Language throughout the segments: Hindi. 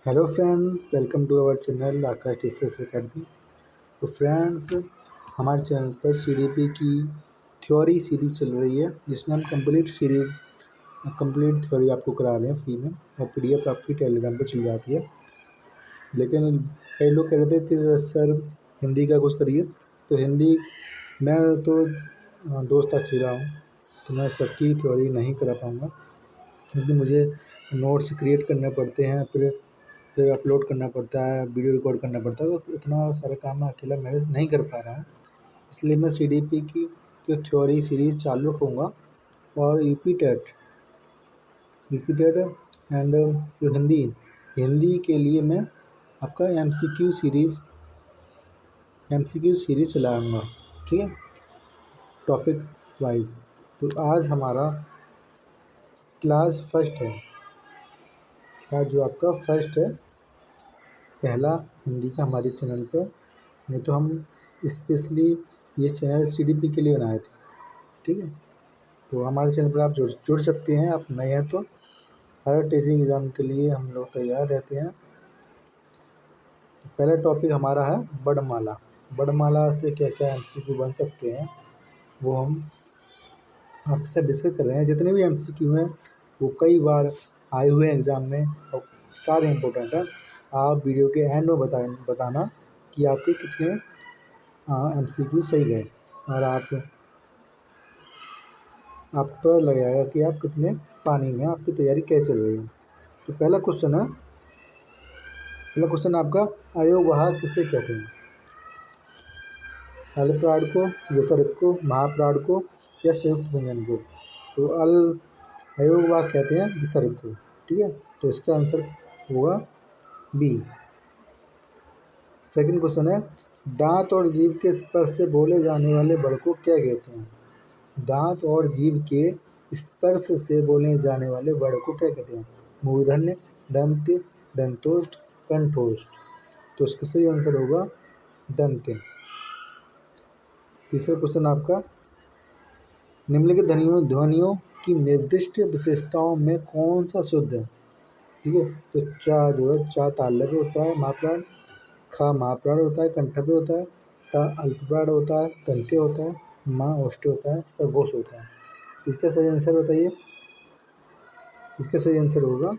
Hello friends, welcome to our channel Aakash teachers academy. तो फ्रेंड्स, हमारे चैनल पर सीडीपी की थ्योरी सीरीज़ चल रही है, जिसमें हम कंप्लीट थ्योरी आपको करा रहे हैं फ्री में, और पीडीएफ आपकी टेलीग्राम पर चल जाती है। लेकिन कई लोग कह रहे थे कि सर हिंदी का कुछ करिए, तो हिंदी मैं तो दोस्त अकेला हूँ, तो मैं सबकी थ्योरी नहीं करा पाऊँगा, क्योंकि मुझे नोट्स क्रिएट करने पड़ते हैं, फिर अपलोड करना पड़ता है, वीडियो रिकॉर्ड करना पड़ता है, तो इतना सारा काम मैं अकेला मैनेज नहीं कर पा रहा हूँ। इसलिए मैं सीडीपी की जो थ्योरी सीरीज़ चालू रखूँगा, और यूपी टेट एंड जो हिंदी के लिए मैं आपका एमसीक्यू सीरीज़ चलाऊँगा, ठीक है, टॉपिक वाइज। तो आज हमारा क्लास फर्स्ट है, जो आपका फर्स्ट है, पहला हिंदी का हमारे चैनल पर। नहीं तो हम स्पेशली ये चैनल सीडीपी के लिए बनाए थे, ठीक है। तो हमारे चैनल पर आप जुड़ सकते हैं, आप नए हैं तो। हर टीचिंग एग्ज़ाम के लिए हम लोग तैयार रहते हैं। तो पहला टॉपिक हमारा है वर्णमाला। वर्णमाला से क्या क्या एमसीक्यू बन सकते हैं, वो हम आपसे डिस्कस कर रहे हैं। जितने भी एमसीक्यू हैं वो कई बार आए हुए हैं एग्ज़ाम में, और सारे इम्पोर्टेंट हैं। आप वीडियो के एंड में बताना कि आपके कितने एमसीक्यू सही गए, और आपको पता लगेगा कि आप कितने पानी में, आपकी तैयारी कैसे चल रही है। तो पहला क्वेश्चन आपका, अयोगवाह किसे कहते हैं? अल्पप्राण को, विसर्ग को, महाप्राण को, या संयुक्त व्यंजन को? तो अयोगवाह कहते हैं विसर्ग को, ठीक है। तो इसका आंसर होगा बी। सेकंड क्वेश्चन है, दांत और जीभ के स्पर्श से बोले जाने वाले वर्ड को क्या कहते हैं? दांत और जीभ के स्पर्श से बोले जाने वाले वर्ड को क्या कहते हैं? मूर्धन्य, दंत्य, दंतोष्ठ, कंठोष्ठ। तो इसका सही आंसर होगा दंत्य। तीसरा क्वेश्चन आपका, निम्नलिखित ध्वनियों की निर्दिष्ट विशेषताओं में कौन सा शुद्ध है? ठीक है। तो चा जो है, चा तालव्य पे होता है, महाप्राण। खा महाप्राण होता है, कंठ पे होता है। ता अल्पप्राण होता है, दंत्य होता है। मा ओष्ठ होता है, स घोष होता है। इसका सही आंसर बताइए। इसका सही आंसर होगा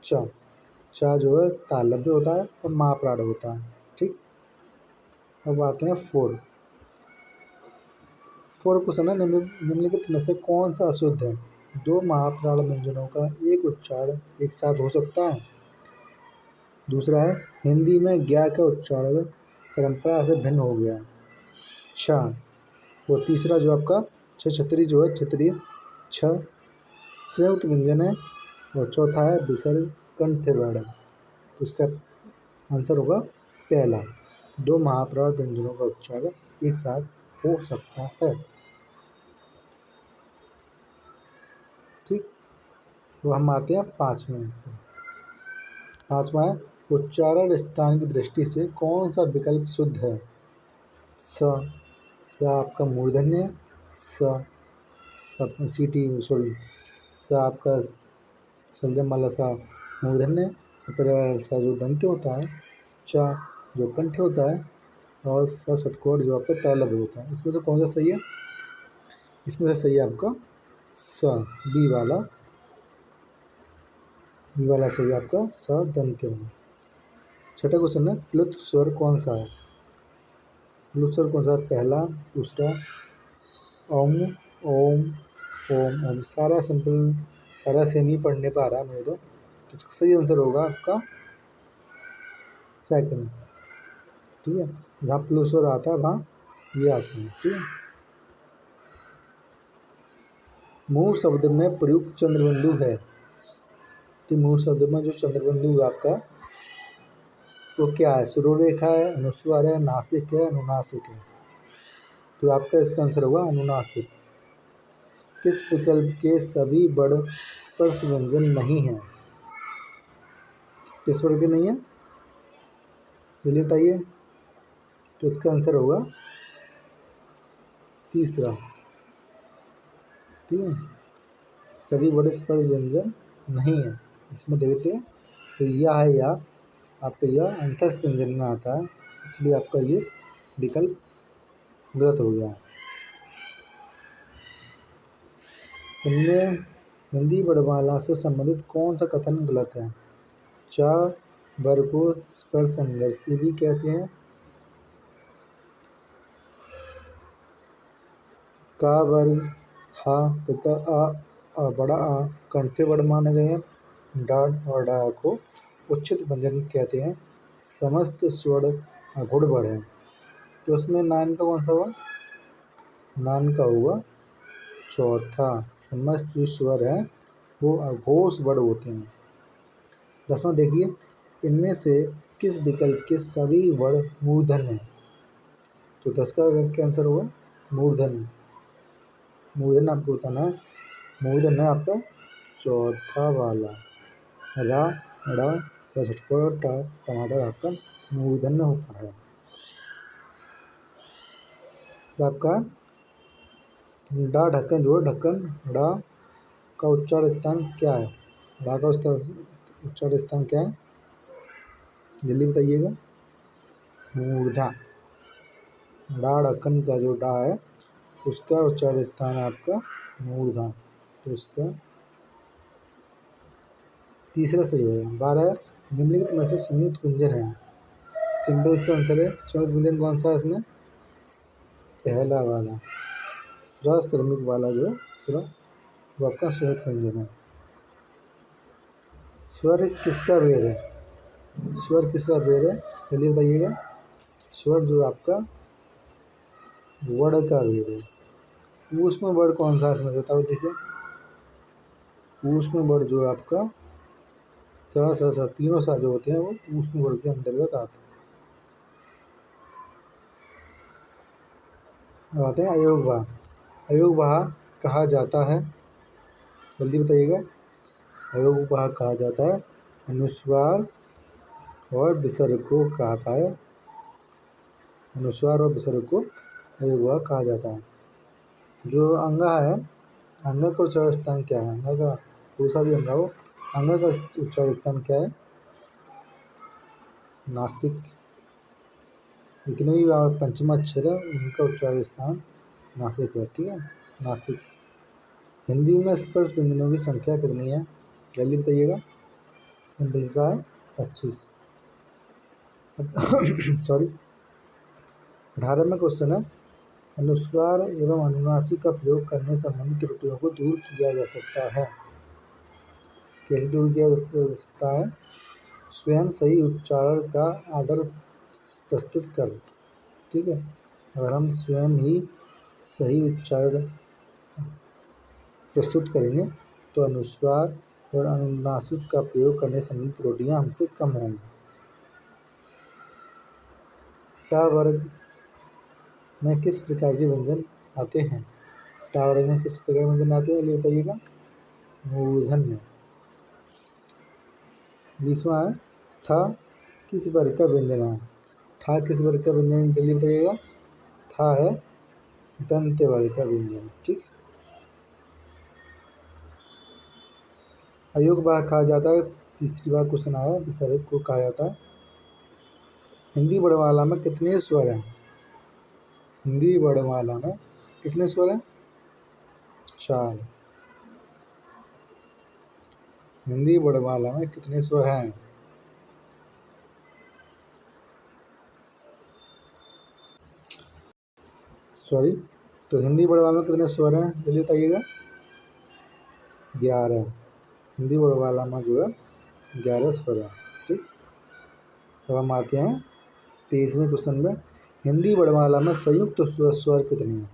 चा। चा जो है तालव्य होता है और महाप्राण होता है, ठीक। अब आते हैं फोर क्वेश्चन है, निम्नलिखित में से कौन सा अशुद्ध है? दो महाप्राण व्यंजनों का एक उच्चारण एक साथ हो सकता है? दूसरा है, हिंदी में ज्ञा का उच्चारण परंपरा से भिन्न हो गया। छ। और तीसरा जो आपका छतरी जो है, क्षत्रिय छ संयुक्त व्यंजन है। और चौथा है विसर्ग कंठ वर्ण। तो इसका आंसर होगा पहला, दो महाप्राण व्यंजनों का उच्चारण एक साथ हो सकता है, ठीक। तो हम आते हैं पाँचवा है, उच्चारण स्थान की दृष्टि से कौन सा विकल्प शुद्ध है? स आपका मूर्धन्य, स आपका संजम वाला सा मूर्धन्य, सपेरा वाला सा जो दंत्य होता है, चा जो कंठ होता है, और स षटकोण जो आपका तालव्य होता है। इसमें से कौन सा सही है? इसमें से सही है आपका स, बी वाला सही है आपका स दंत्य में। छठा क्वेश्चन है, प्लुत स्वर कौन सा है? प्लुत स्वर कौन सा है? पहला, दूसरा, ओम, ओम, ओम, ओम। सारा सिंपल, सारा सेम ही पढ़ने पा रहा है मेरे तो इसका सही आंसर होगा आपका सेकंड, ठीक है। जहाँ प्लुत स्वर आता है वहाँ ये आते हैं, ठीक है। मूल शब्द में प्रयुक्त चंद्रबिंदु है, तो मूल शब्द में जो चंद्रबिंदु है आपका, वो क्या है? सुरेखा है, अनुस्वार है, नासिक है, अनुनासिक है? तो आपका इसका आंसर होगा अनुनासिक। किस विकल्प के सभी वर्ड स्पर्श व्यंजन नहीं है? किस वर्ड के नहीं है, जल्दी बताइए। तो इसका आंसर होगा तीसरा, ठीक है। सभी वर्ड स्पर्श व्यंजन नहीं है। इसमें देखते हैं, तो या है या, आपका यह अंतस्थ व्यंजन में आता है, इसलिए आपका ये विकल्प गलत हो गया। इनमें हिंदी वर्णमाला से संबंधित कौन सा कथन गलत है? च वर्ग को स्पर्श संघर्षी भी कहते हैं। का वर्ग हा तथा आ बड़ा आ कंठे वर्ण माने गए हैं। डाढ़ और डा को उच्चित व्यंजन कहते हैं। समस्त स्वर अगुण वर्ण है, तो उसमें नान का कौन सा हुआ? नान का हुआ चौथा। समस्त जो स्वर है वो अघोष वर्ण होते हैं। 10वां देखिए, इनमें से किस विकल्प के सभी वर्ण मूर्धन हैं? तो 10 का क्या आंसर होगा? मूर्धन। मूर्धन आपको बताना है। मूर्धन है आपका चौथा वाला। रा ड़ा सा छटकर टमाटर आपका मूर्धन में होता है। तो आपका डा ढक्कन जोड़ ढक्कन डा का उच्चार स्थान क्या है? डा का उच्चार स्थान क्या है? जल्दी बताइएगा। मूर्धा। डा ढक्कन का जो डा है उसका उच्चार स्थान है आपका मूर्धा। तो इसका तीसरा सही होगा। 12 निम्नलिखित में से संयुक्त व्यंजन है। सिंपल सा आंसर है। संयुक्त व्यंजन कौन सा है इसमें? पहला वाला स्र श्रमिक वाला जो स्र वो आपका संयुक्त व्यंजन है। स्वर किसका भेद है? स्वर किसका भेद है जल्दी बताइएगा। स्वर जो आपका वर्ण का भेद है। उसमें वर्ण कौन सा इसमें बताओ जैसे। उसमें वर्ण जो आपका स तीनों सा जो होते हैं वो उसमें वर्ण के अंतर्गत आते हैं। अब आते हैं अयोग भाव। अयोग भाव कहा जाता है, जल्दी बताइएगा। अयोग भाव कहा जाता है अनुस्वार और विसर्ग को कहता है। अनुस्वार और विसर्ग को अयोग भाव कहा जाता है। जो अंगा है, अंगा का उच्चार स्थान क्या है? अंगा का दूसरा भी अंगा हो, अंगा का उच्चार स्थान क्या है? नासिक। जितने भी पंचम अक्षर है उनका उच्चार स्थान नासिक है। ठीक है, नासिक। हिंदी में स्पर्श व्यंजनों की संख्या कितनी है? जल्दी बताइएगा। सिंपल सा है 25। सॉरी। 18वां क्वेश्चन है, अनुस्वार एवं अनुनासिक का प्रयोग करने संबंधी त्रुटियों को दूर किया जा सकता है। कैसे दूर किया जा सकता है? स्वयं सही उच्चारण का आदर प्रस्तुत कर। ठीक है, अगर हम स्वयं ही सही उच्चारण प्रस्तुत करेंगे तो अनुस्वार और अनुनासिक का प्रयोग करने संबंधी त्रुटियां हमसे कम होंगी। टा वर्ग में किस प्रकार के व्यंजन आते हैं? टा वर्ग में किस प्रकार के व्यंजन आते हैं ये बताइएगा। मूर्धन में। 20वां है, था किस वर्ग का व्यंजन है? था किस वर्ग का व्यंजन जल्दी बताइएगा। था है दंत्य वर्ग का व्यंजन। ठीक। अयोग भाग कहा जाता है, तीसरी बार क्वेश्चन आया। विसर्ग को कहा जाता है। हिंदी वर्णमाला में कितने स्वर हैं? हिंदी वर्णमाला में कितने स्वर हैं? 4। हिंदी वर्णमाला में कितने स्वर हैं? सॉरी, तो हिंदी वर्णमाला में कितने स्वर हैं जल्दी बताइएगा। 11। हिंदी वर्णमाला में जो है 11 स्वर हैं। ठीक। अब हम आते हैं 23वें क्वेश्चन में। हिंदी वर्णमाला में संयुक्त स्वर कितने हैं?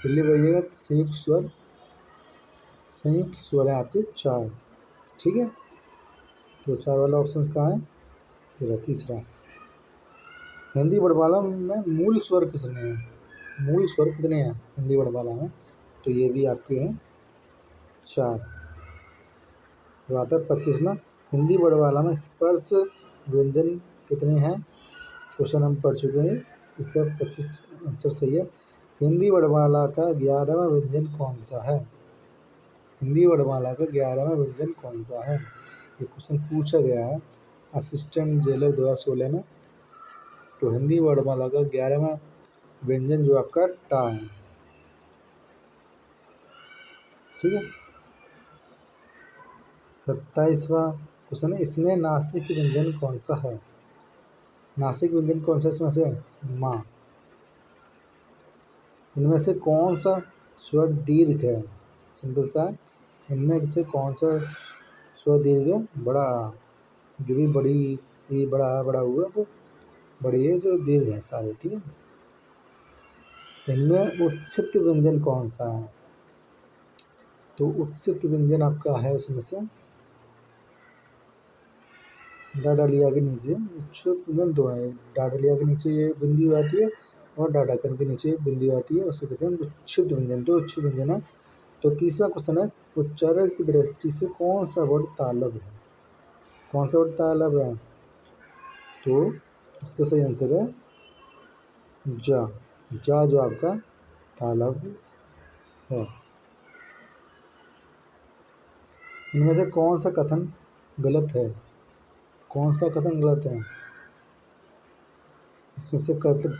जल्दी बताइएगा। संयुक्त स्वर है आपके 4। ठीक है, तो 4 वाला ऑप्शन कहाँ है? ये रहा तीसरा। हिंदी वर्णमाला में मूल स्वर कितने हैं? मूल स्वर कितने हैं हिंदी वर्णमाला में? तो ये भी आपके हैं 4। तो आता है 25वां। हिंदी वर्णमाला में स्पर्श व्यंजन कितने हैं? क्वेश्चन हम पढ़ चुके हैं, इसका 25 आंसर सही है। हिंदी वर्णमाला का 11वां व्यंजन कौन सा है? हिंदी वर्णमाला का 11वां व्यंजन कौन सा है? ये क्वेश्चन पूछा गया है असिस्टेंट जेलर 2016 में। तो हिंदी वर्णमाला का 11वां व्यंजन जो आपका टा है। ठीक है। 27वां क्वेश्चन है, इसमें नासिक व्यंजन कौन सा है? नासिक व्यंजन कौन सा इसमें से? माँ। इनमें से कौन सा स्वर दीर्घ है? सिंपल सा है। इनमें से कौन सा स्वर दीर्घ है? बड़ा आ। जो भी बड़ी ये बड़ा आ बड़ा हुआ वो बड़ी है जो दीर्घ है सारे। ठीक है। इनमें उत्सित व्यंजन कौन सा है? तो उत्सित व्यंजन आपका है इसमें से डाडालिया के नीचे। उत्सित व्यंजन दो है, डाडालिया के नीचे ये बिंदी आती है और डाडाकन के नीचे बिंदी आती है, उसे कहते हैं उच्छिद व्यंजन। तो उच्छिद व्यंजन है। तो तीसरा क्वेश्चन है, उच्चारण की दृष्टि से कौन सा वर्ड तालब है? कौन सा वर्ड तालब है? तो इसका सही आंसर है जा। जा जो आपका तालब है। इनमें से कौन सा कथन गलत है? कौन सा कथन गलत है? इसमें से कथन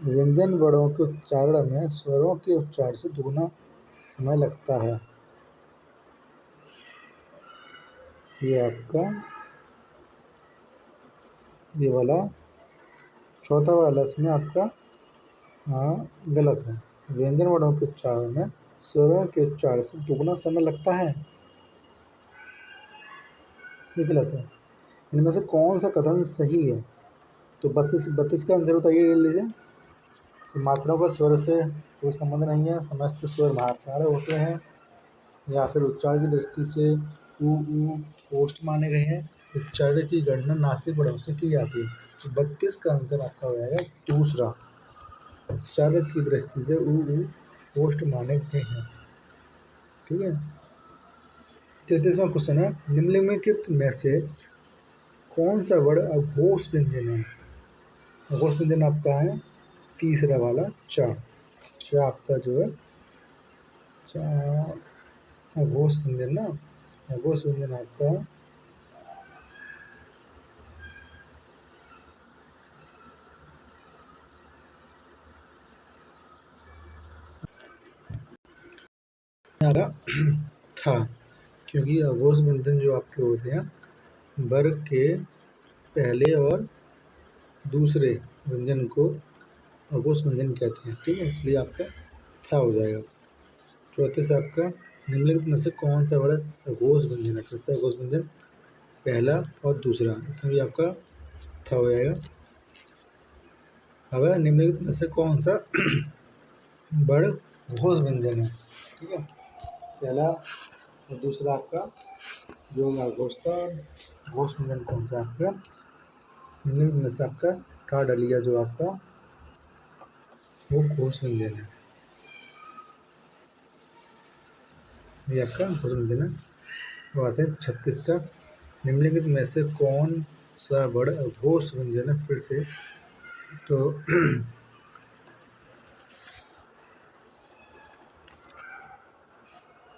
व्यंजन वर्णों के उच्चारण में स्वरों के उच्चारण से दुगुना समय लगता है। ये आपका ये वाला चौथा वाला इसमें आपका गलत है। व्यंजन वर्णों के उच्चारण में स्वरों के उच्चारण से दुगुना समय लगता है, ये गलत है। इनमें से कौन सा कथन सही है? तो 32 का आंसर बताइए लीजिए। मात्राओं का स्वर से कोई संबंध नहीं है, समस्त स्वर महाप्राण होते हैं, या फिर उच्चारण की दृष्टि से ऊ ओष्ठ माने गए हैं। उच्चारण की गणना नासिक वर्णों से की जाती है। तो 32 का आंसर आपका हो जाएगा दूसरा। उच्चारण की दृष्टि से ऊ ओष्ठ माने गए हैं। ठीक है। 33वां क्वेश्चन है, निम्नलिखित में से कौन सा वर्ड अघोष व्यंजन है? अघोष व्यंजन आपका है तीसरा वाला चा। चा आपका जो है चा अघोष व्यंजन ना, अघोष व्यंजन आपका था, क्योंकि अघोष व्यंजन जो आपके होते हैं वर्ग के पहले और दूसरे व्यंजन को अघोष व्यंजन कहते हैं। ठीक है, इसलिए आपका था हो जाएगा। चौथे से आपका निम्नलिखित में से कौन सा वर्ड अघोष व्यंजन है? फिर से अघोष व्यंजन पहला और दूसरा, इसमें भी आपका था हो जाएगा। अब निम्नलिखित में से कौन सा वर्ड घोष व्यंजन है? ठीक है, पहला और दूसरा आपका जो घोष था, घोष व्यंजन कौन सा आपका? निम्नलिखित में से आपका टा डलिया जो आपका वो घोष व्यंजन है, ये आपका घोष व्यंजन है। वो आते हैं 36 का, निम्नलिखित में से कौन सा वर्ड अघोष व्यंजन है? फिर से तो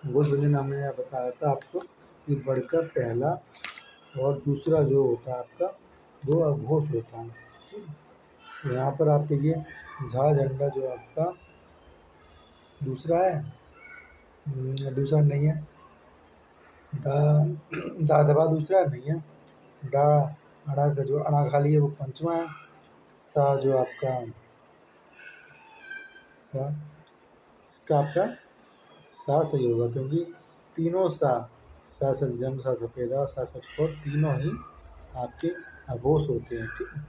घोष व्यंजन हमने यहाँ बताया था आपको कि वर्ड का पहला और दूसरा जो होता है आपका वो अघोष होता है। ठीक है, तो यहाँ पर आप देखिए झा झंडा जो आपका दूसरा है, दूसरा नहीं है। दा दा दबा दूसरा नहीं है। डा अड़ा का जो अड़ा खाली है वो पंचमा है। सा जो आपका सा इसका आपका सा सही होगा, क्योंकि तीनों सा सलजम, सा सफेदा, सा सचकोर तीनों ही आपके अघोष होते हैं। ठीक है।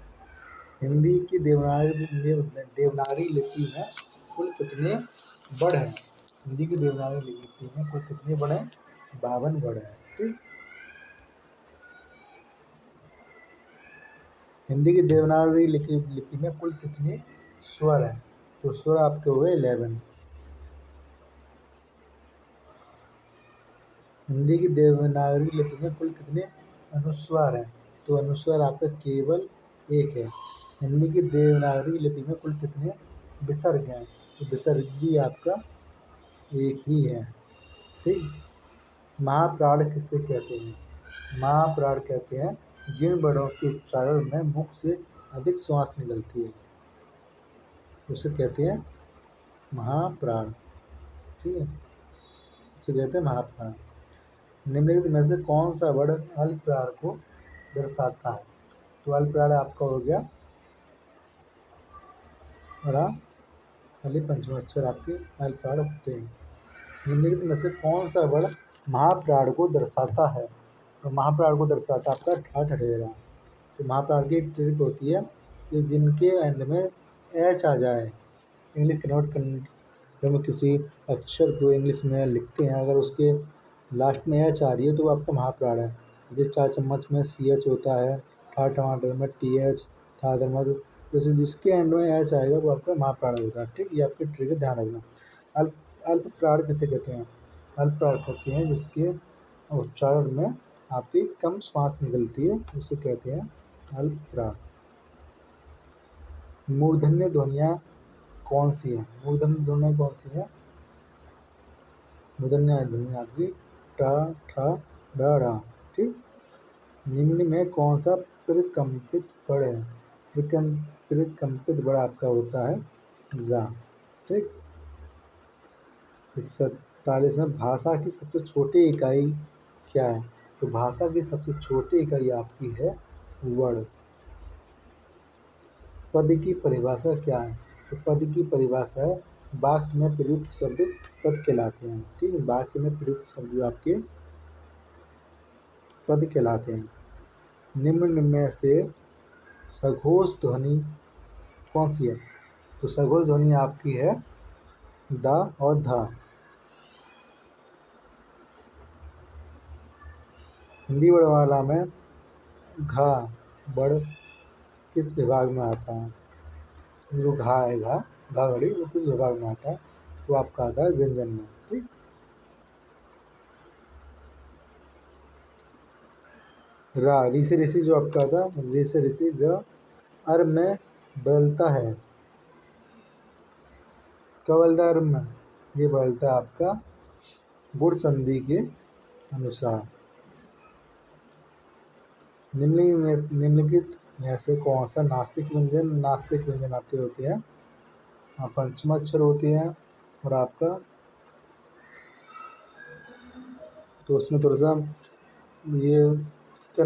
हिंदी की देवनागरी लिपि में कुल कितने वर्ड हैं? हिंदी की देवनागरी लिपि में कुल कितने वर्ड हैं? 52 वर्ड हैं। ठीक। हिंदी की देवनागरी लिपि में कुल कितने स्वर हैं? तो स्वर आपके हुए 11। हिंदी की देवनागरी लिपि में कुल कितने अनुस्वार हैं? तो अनुस्वार आपका केवल एक है। हिंदी की देवनागरी लिपि में कुल कितने विसर्ग हैं? तो विसर्ग भी आपका एक ही है। ठीक। महाप्राण किसे कहते हैं? महाप्राण कहते हैं जिन वर्णों के उच्चारण में मुख से अधिक श्वास निकलती है, उसे कहते हैं महाप्राण। ठीक है, उसे कहते हैं महाप्राण। निम्नलिखित में से कौन सा वर्ण अल्पप्राण को दर्शाता है? तो अल्पप्राण आपका हो गया रा, खाली पंचमाक्षर आपके अल्पप्राण होते हैं। निम्नलिखित में से कौन सा वर्ण महाप्राण को दर्शाता है? तो महाप्राण को दर्शाता है आपका ठा ठठेरा। तो महाप्राण की एक ट्रिक होती है कि जिनके एंड में एच आ जाए, इंग्लिश कन्वर्ट करने में किसी अक्षर को इंग्लिश में लिखते हैं, अगर उसके लास्ट में एच आ रही है तो वो आपका महाप्राण है। जैसे चार चम्मच में सी एच होता है, ठा टमाटर में टी एच, था दरमज, जैसे जिसके एंड में एच आएगा वो आपका महाप्राण होता है। ठीक, ये आपकी ट्रिक है, ध्यान रखना। अल्प अल्पप्राण किसे कहते हैं? अल्पप्राण कहते हैं जिसके उच्चारण में आपकी कम श्वास निकलती है, उसे कहते हैं अल्पप्राण। मूर्धन्य ध्वनियाँ कौन सी है? मूर्धन्य ध्वनियाँ कौन सी है? मूर्धन्य ध्वनि आपकी टा, ठा, डा, ढा। ठीक, निम्न में कौन सा प्रकंपित वर्ण है? प्रकंपित वर्ण आपका होता है गा। ठीक, 47 में भाषा की सबसे छोटी इकाई क्या है? तो भाषा की सबसे छोटी इकाई आपकी है वर्ण। पद की परिभाषा क्या है? तो पद की परिभाषा है वाक्य में प्रयुक्त शब्द पद कहलाते हैं। ठीक है, वाक्य में प्रयुक्त शब्द जो आपके पद कहलाते हैं। निम्न में से सघोष ध्वनि कौन सी है? तो सघोष ध्वनि आपकी है दा और धा। हिंदी वर्णमाला में घा वर्ण किस विभाग में आता है? जो घा है, घा घड़ी, वो किस विभाग में आता है? तो आपका आता है व्यंजन में। ठीक, रा, ऋषि ऋषि जो आपका था, ऋषि ऋषि ग अर्म में बदलता है। कब बदलता है अर्म में? ये बदलता है आपका गुण संधि के अनुसार। निम्नलिखित में से कौन सा नासिक व्यंजन? नासिक व्यंजन आपके होते हैं पंचमाक्षर होते हैं, और आपका तो उसमें थोड़ा सा ये इसका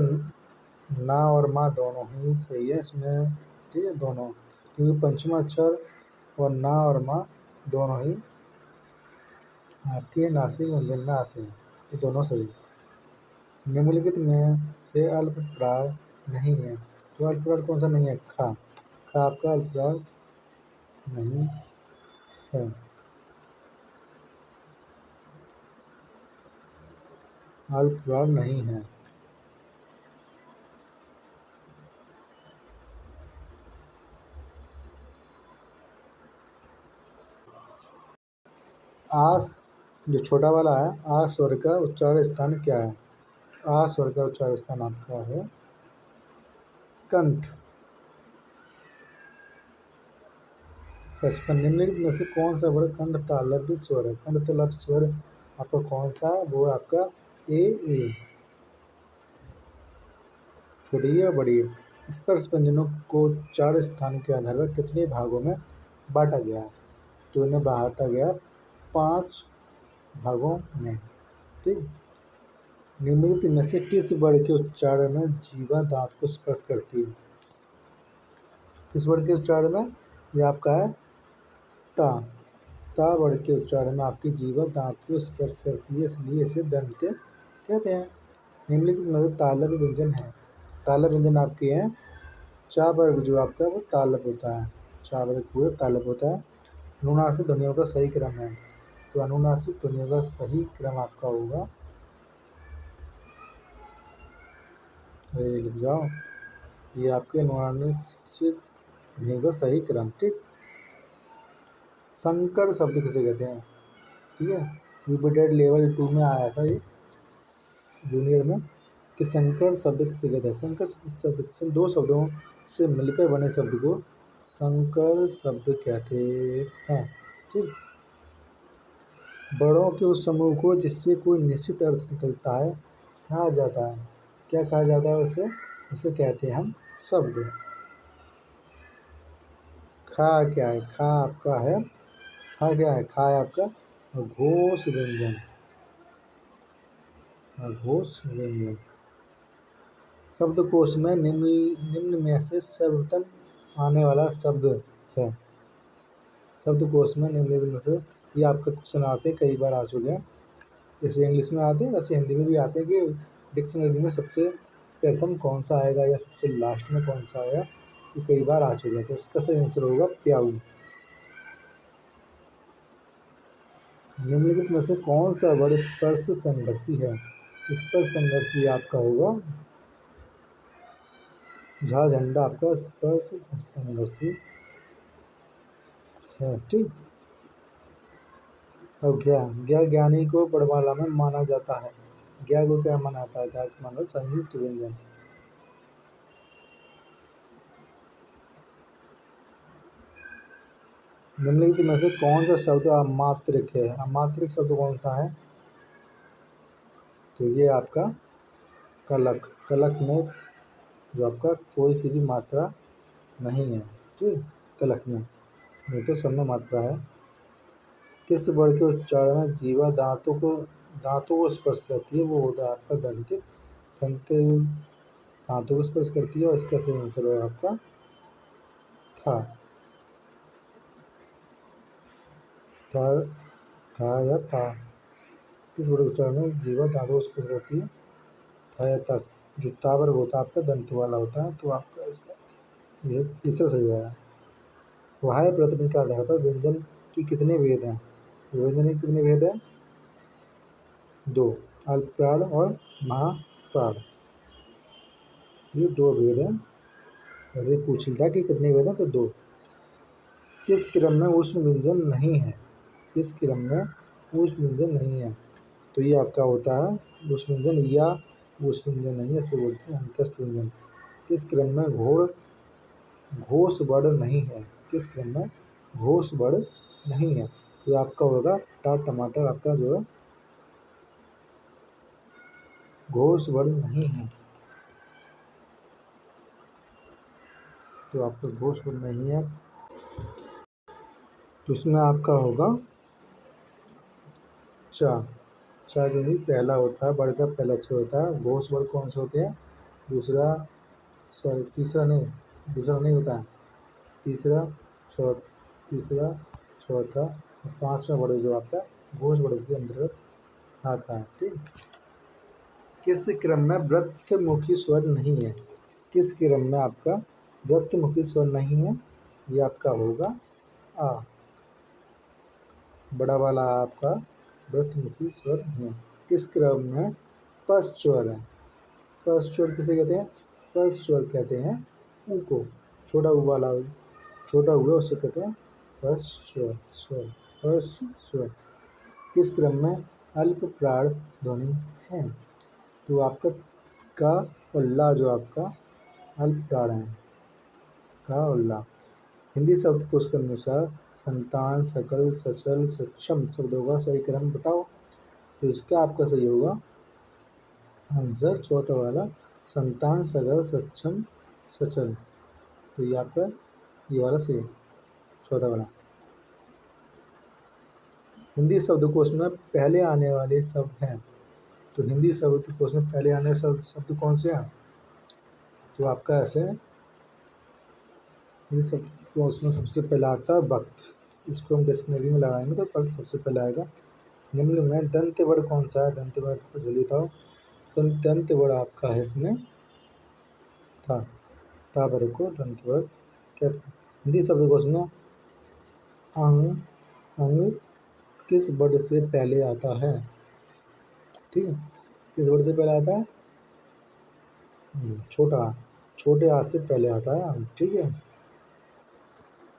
ना और माँ दोनों ही सही है इसमें। ठीक है, दोनों, क्योंकि पंचमाक्षर और ना और माँ दोनों ही आपके नासिक व्यंजन में आते हैं, ये दोनों सही। निम्नलिखित में से अल्पप्राण नहीं है। तो अल्पप्राण कौन सा नहीं है? खा। खा आपका अल्पप्राण नहीं है। अल्पप्राण नहीं है। आस जो छोटा वाला है, आ स्वर का उच्चारण स्थान क्या है? आ स्वर का उच्चारण स्थान आपका है कंठ। 55 निम्नलिखित में से कौन सा वर्ण कंठ तालव्य स्वर है? कंठ तालव्य स्वर आपका कौन सा है? वो है आपका ए। छोटी है बड़ी है। स्पर्श व्यंजनों को उच्चारण स्थान के आधार पर कितने भागों में बांटा गया है? तो इन्हें बांटा गया 5 भागों में। ठीक, निम्नलिखित में से किस वर्ण के उच्चारण में जीवा दांत को स्पर्श करती है? किस वर्ण के उच्चारण में? ये आपका है ता। ता वर्ण के उच्चारण में आपकी जीवा दांत को स्पर्श करती है, इसलिए इसे दंत्य कहते हैं। निम्नलिखित में से तालव्य व्यंजन है। तालव्य व्यंजन आपके हैं चा वर्ग जो आपका वो तालव्य होता है। चा वर्ग पूरा तालव्य होता है। अनुनासिक ध्वनियों का सही क्रम है। तो अनुनासिक ध्वनियों का सही क्रम आपका होगा, लिख जाओ, ये आपके अनुनासिक ध्वनियों का सही क्रम। ठीक, संकर शब्द किसे कहते हैं? ठीक है, यूपिटेड लेवल 2 में आया था ये जूनियर में कि संकर शब्द किसे कहते हैं? संकर शब्द दो शब्दों से मिलकर बने शब्द को संकर शब्द कहते हैं। ठीक, वर्णों के उस समूह को जिससे कोई निश्चित अर्थ निकलता है कहा जाता है। क्या कहा जाता है उसे? उसे कहते हैं हम शब्द। खा क्या है? खा आपका है, खा क्या है? खा है आपका घोष व्यंजन। घोष व्यंजन। शब्दकोश में निम्न में से सर्वप्रथम आने वाला शब्द है। शब्दकोश में निम्नलिखित में से, ये आपका क्वेश्चन आते कई बार आ चुके हैं। जैसे इंग्लिश में आते हैं वैसे हिंदी में भी आते हैं कि डिक्शनरी में सबसे प्रथम कौन सा आएगा या सबसे लास्ट में कौन सा आएगा, ये कई बार आ चुके हैं। तो इसका सही आंसर होगा प्याऊ। निम्नलिखित में से कौन सा वर्ड स्पर्श संघर्षी है? स्पर्श संघर्षी आपका होगा झा झंडा, आपका स्पर्श संघर्षी है। ठीक। और ज्ञा ज्ञानी को बड़वाला में माना जाता है। ज्ञा को क्या माना जाता है? ज्ञा को माना संयुक्त व्यंजन। निम्नलिखित में से कौन सा शब्द अमात्रिक है? अमात्रिक शब्द कौन सा है? तो ये आपका कलक। कलक में जो आपका कोई सी भी मात्रा नहीं है। ठीक। कलक में नहीं तो सब में मात्रा है। किस वर्ण के उच्चारण में जीवा दांतों को स्पर्श करती है? वो होता है आपका दंत। दंत दांतों को स्पर्श करती है और इसका सही आंसर है आपका था। था, था या था। किस वर्ण के उच्चारण में जीवा दांतों को स्पर्श करती है? था या था। जो ता वर्ग होता है आपका दंत वाला होता है, तो आपका इसका ये तीसरा सही है। वाह्य प्रतिनिधि के आधार पर व्यंजन की कितने भेद हैं? व्यंजन के कितने भेद हैं? 2, अल्पप्राण और महाप्राण। तो ये 2 भेद हैं। वैसे पूछ लेता कि कितने भेद हैं, तो 2। किस क्रम में ऊष्म व्यंजन नहीं है? किस क्रम में ऊष्म व्यंजन नहीं है? तो ये आपका होता है ऊष्म व्यंजन या ऊष्म व्यंजन नहीं है, इसे बोलते हैं अंतस्थ व्यंजन। किस क्रम में घोष वर्ण नहीं है? किस क्रम में घोष वर्ण नहीं है? तो आपका होगा टमाटर, आपका जो है घोष वर्ण नहीं है। तो आपका घोष वर्ण नहीं है, तो उसमें आपका होगा चा। चा जो भी पहला होता है, वर्ड का पहला अक्षर होता है। घोष वर्ड कौन से होते हैं? दूसरा, सॉरी तीसरा नहीं, दूसरा नहीं होता है। तीसरा, तीसरा, चौथा और पांचवा वर्ड जो आपका घोष वर्ड के अंतर्गत आता है। ठीक। किस क्रम में वृत्तमुखी स्वर नहीं है? किस क्रम में आपका वृत्तमुखी स्वर नहीं है? ये आपका होगा आ। बड़ा वाला आपका वृत्तमुखी स्वर है। किस क्रम में पश्च स्वर है? पश्च स्वर किसे कहते हैं? पश्च स्वर कहते हैं ऊ को। छोटा ऊ वाला, छोटा ऊ है उससे कहते हैं पश्च स्वर। पश्च स्वर। किस क्रम में अल्प प्राण ध्वनि है? तो आपका का और ला जो आपका अल्प प्राण है। का और ला। हिंदी शब्दकोश के अनुसार संतान, सकल, सचल, सक्षम शब्दों का सही क्रम बताओ। तो इसका आपका सही होगा आंसर चौथा वाला, संतान, सकल, सक्षम, सचल। तो ये आपका ये वाला सही है, चौथा वाला। हिंदी शब्दकोश में पहले आने वाले शब्द हैं। तो हिंदी शब्दकोश में पहले आने वाले शब्द कौन से हैं? तो आपका ऐसे हिंदी शब्दकोश में सबसे पहला आता है वक्त। इसको हम डिक्शनरी में लगाएंगे तो वक्त सबसे पहले आएगा। निम्न में दंत वर्ण कौन सा है? दंत वर्ण को जल्दी बताओ। दंत वर्ण आपका है इसमें था। ता वर्ग को दंत वर्ण कहते हैं। हिंदी शब्दकोश में अंग किस वर्ड से पहले आता है? ठीक है, किस वर्ड से पहले आता है? छोटा, छोटे आ से पहले आता है अंग। ठीक है,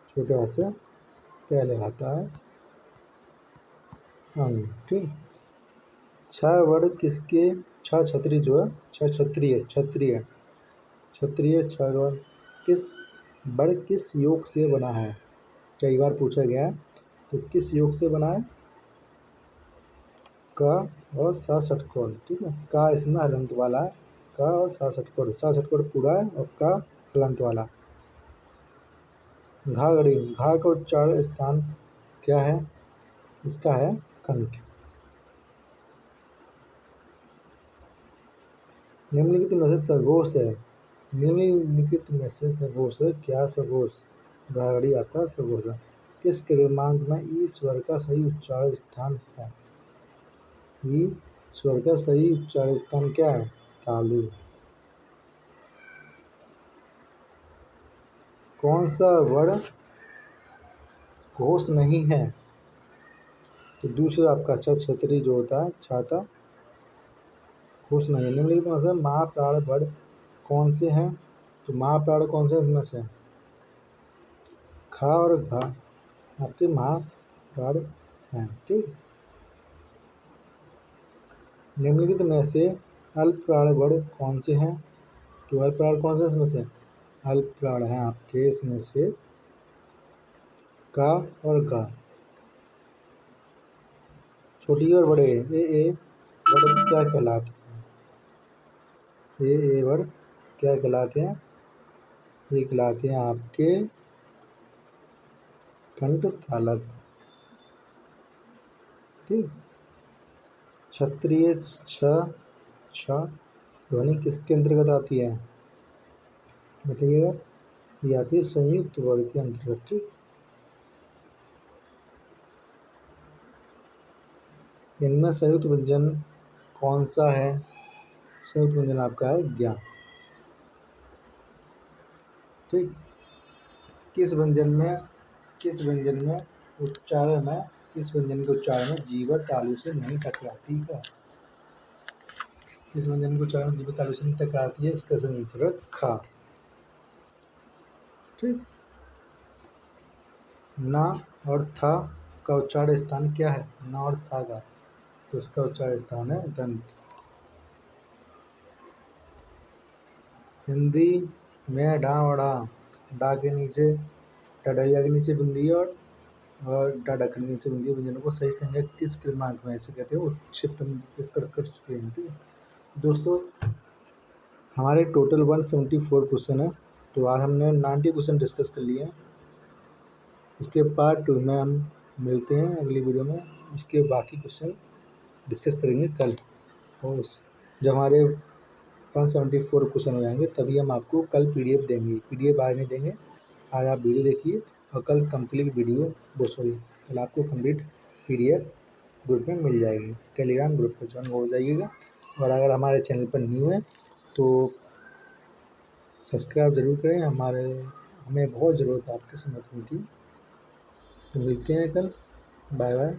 छोटे आ से पहले आता है अंग। ठीक। छह वर्ण किसके, छह छतरी जो है, छह क्षत्रिय, क्षत्रिय, क्षत्रिय छह वर्ण किस वर्ण किस योग से बना है? कई बार पूछा गया है। तो किस योग से बना है? का और सा षटकोण। ठीक है, का इसमें हलंत वाला है, का और सा षटकोण पूरा है और का हलंत वाला। घाघड़ी, घा का उच्चारण स्थान क्या है? इसका है कंठ। निम्नलिखित में से सघोष है, निम्नलिखित में से सघोष क्या? सघोष घाघड़ी आपका सघोष है। किस क्रमांक में ई स्वर का सही उच्चारण स्थान है? ई स्वर का सही उच्चारण स्थान क्या है? तालु। कौन सा वर्ण घोष नहीं है? तो दूसरा आपका छतरी जो होता है, छाता, घोष नहीं है। निम्नलिखित में से महाप्राण वर्ण कौन से हैं? तो महाप्राण कौन से इसमें से? खा और घा आपके महाप्राण हैं। ठीक। निम्नलिखित में से अल्पप्राण वर्ण कौन से हैं? तो अल्पप्राण कौन से इसमें से? अल्पप्राण हैं आपके इसमें से का और गा। छोटी और बड़े ए वर्ण क्या कहलाते हैं? ए वर्ण क्या कहलाते हैं? ये कहलाते हैं आपके कंठ तालव्य। ठीक। क्षत्रिय छ ध्वनि किसके अंतर्गत आती है? बताइएगा। ये आती है संयुक्त वर्ग के अंतर्गत। ठीक। इनमें संयुक्त व्यंजन कौन सा है? संयुक्त व्यंजन आपका है ज्ञ। ठीक। किस व्यंजन में उच्चारण में किस व्यंजन के उच्चारण में जीवा तालु से नहीं टकराती है? किस व्यंजन के उच्चारण में जीवा तालु से नहीं टकराती है? इसका सही आंसर है खा। ठीक। ना और था का उच्चारण स्थान क्या है? ना और था का, तो इसका उच्चारण स्थान है दंत। हिंदी में डा और डा के नीचे डडैया के नीचे बिंदी और डाडा के नीचे बिंदी व्यंजनों को सही संज्ञा किस क्रमांक में ऐसे कहते हैं? उच्छिष्ट इसका कर चुके हैं। ठीक है दोस्तों, हमारे टोटल 174 क्वेश्चन है, तो आज हमने 90 क्वेश्चन डिस्कस कर लिए हैं। इसके पार्ट 2 में हम मिलते हैं अगली वीडियो में। इसके बाकी क्वेश्चन डिस्कस करेंगे कल, और जब हमारे 174 क्वेश्चन हो जाएंगे तभी हम आपको कल PDF देंगे। PDF आज नहीं देंगे, आज आप वीडियो देखिए और कल कंप्लीट वीडियो कल आपको कंप्लीट PDF ग्रुप में मिल जाएगी। टेलीग्राम ग्रुप पर ज्वाइन हो जाइएगा, और अगर हमारे चैनल पर न्यू है तो सब्सक्राइब ज़रूर करें। हमें बहुत ज़रूरत है आपके समर्थन की। तो मिलते हैं कल। Bye bye.